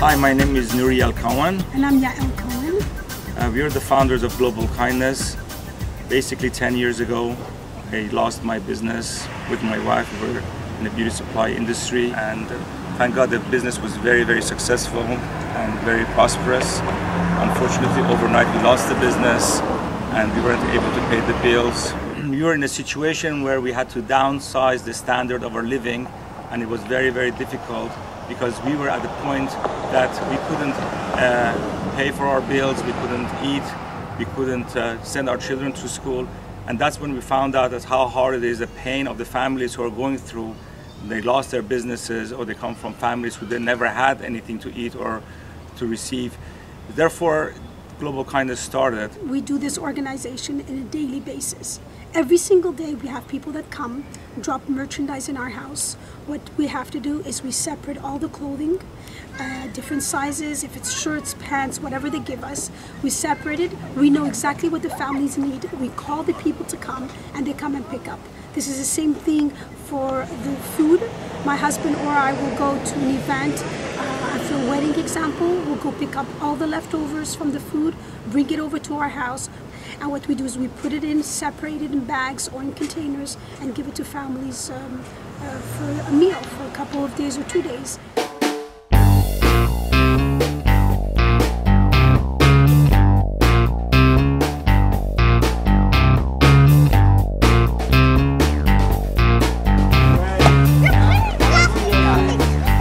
Hi, my name is Nouriel Cohen. And I'm Yaelle Cohen. We are the founders of Global Kindness. Basically 10 years ago, I lost my business with my wife. We were in the beauty supply industry, and thank God the business was very, very successful and very prosperous. Unfortunately, overnight we lost the business and we weren't able to pay the bills. We were in a situation where we had to downsize the standard of our living, and it was very, very difficult because we were at the point that we couldn't pay for our bills, we couldn't eat, we couldn't send our children to school. And that's when we found out that how hard it is, the pain of the families who are going through. They lost their businesses, or they come from families who they never had anything to eat or to receive. Therefore, Global Kindness started. We do this organization on a daily basis. Every single day we have people that come, drop merchandise in our house. What we have to do is we separate all the clothing, different sizes, if it's shirts, pants, whatever they give us, we separate it. We know exactly what the families need. We call the people to come and they come and pick up. This is the same thing for the food. My husband or I will go to an event, after a wedding example, we'll go pick up all the leftovers from the food, bring it over to our house. And what we do is we put it in, separate it in bags or in containers, and give it to families for a meal for a couple of days or 2 days.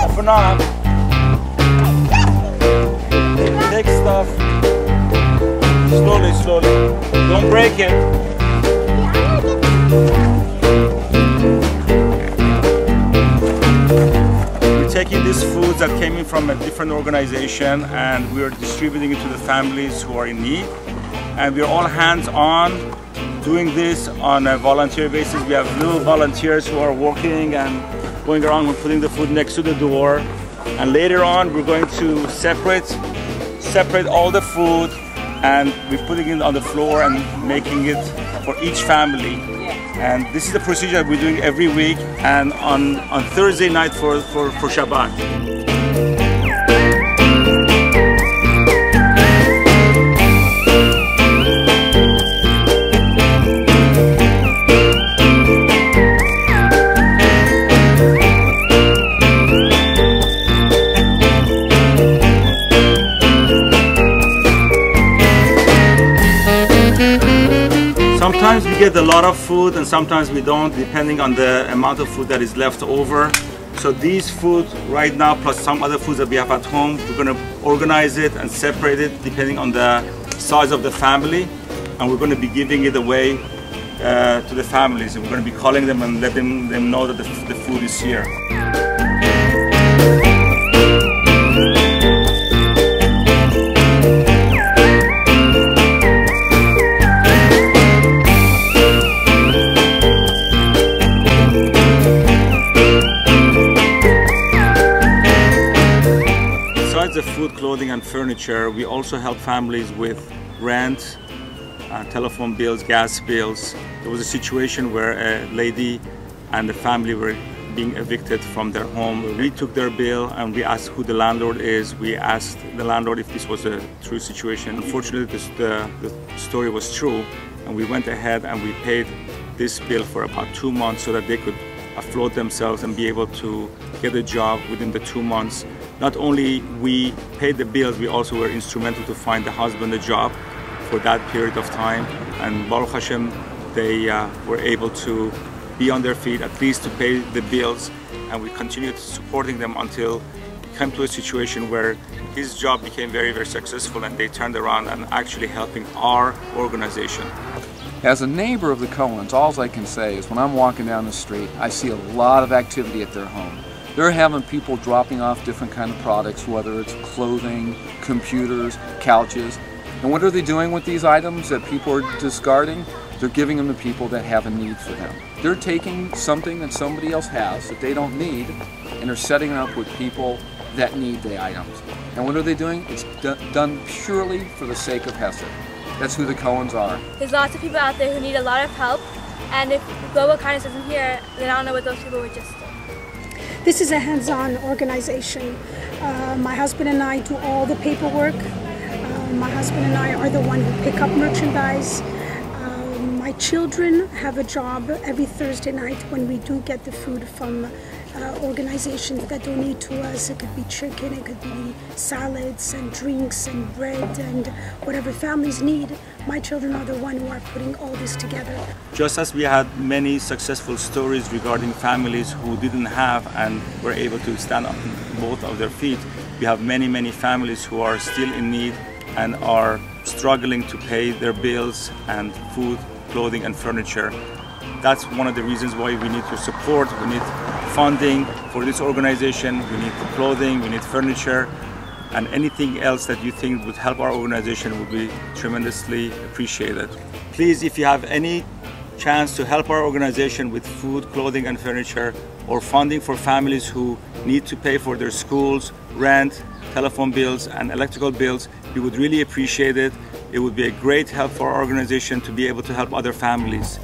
Open up. Take stuff. Slowly, slowly. Don't break it. We're taking these foods that came in from a different organization and we're distributing it to the families who are in need. And we're all hands-on doing this on a volunteer basis. We have little volunteers who are working and going around and putting the food next to the door. And later on, we're going to separate all the food, and we're putting it on the floor and making it for each family. And this is the procedure that we're doing every week, and on Thursday night for Shabbat. Sometimes we get a lot of food and sometimes we don't, depending on the amount of food that is left over. So these food right now, plus some other foods that we have at home, we're going to organize it and separate it depending on the size of the family. And we're going to be giving it away to the families. And we're going to be calling them and letting them know that the food is here. Besides the food, clothing and furniture, we also help families with rent, telephone bills, gas bills. There was a situation where a lady and the family were being evicted from their home. We took their bill and we asked who the landlord is. We asked the landlord if this was a true situation. Unfortunately, the story was true, and we went ahead and we paid this bill for about 2 months so that they could afloat themselves and be able to get a job within the 2 months. Not only we paid the bills, we also were instrumental to find the husband a job for that period of time. And Baruch Hashem, they were able to be on their feet, at least to pay the bills. And we continued supporting them until it came to a situation where his job became very, very successful, and they turned around and actually helping our organization. As a neighbor of the Cohens, all I can say is when I'm walking down the street, I see a lot of activity at their home. They're having people dropping off different kind of products, whether it's clothing, computers, couches. And what are they doing with these items that people are discarding? They're giving them to people that have a need for them. They're taking something that somebody else has that they don't need, and they're setting it up with people that need the items. And what are they doing? It's done purely for the sake of Hesed. That's who the Cohens are. There's lots of people out there who need a lot of help, and if Global Kindness isn't here, then I don't know what those people would just do. This is a hands-on organization. My husband and I do all the paperwork. My husband and I are the one who pick up merchandise. My children have a job every Thursday night when we do get the food from organizations that donate to us. It could be chicken, it could be salads and drinks and bread and whatever families need. My children are the one who are putting all this together. Just as we had many successful stories regarding families who didn't have and were able to stand on both of their feet, we have many families who are still in need and are struggling to pay their bills and food, clothing and furniture. That's one of the reasons why we need your support. We need funding for this organization, we need clothing, we need furniture, and anything else that you think would help our organization would be tremendously appreciated. Please, if you have any chance to help our organization with food, clothing and furniture, or funding for families who need to pay for their schools, rent, telephone bills and electrical bills, we would really appreciate it. It would be a great help for our organization to be able to help other families.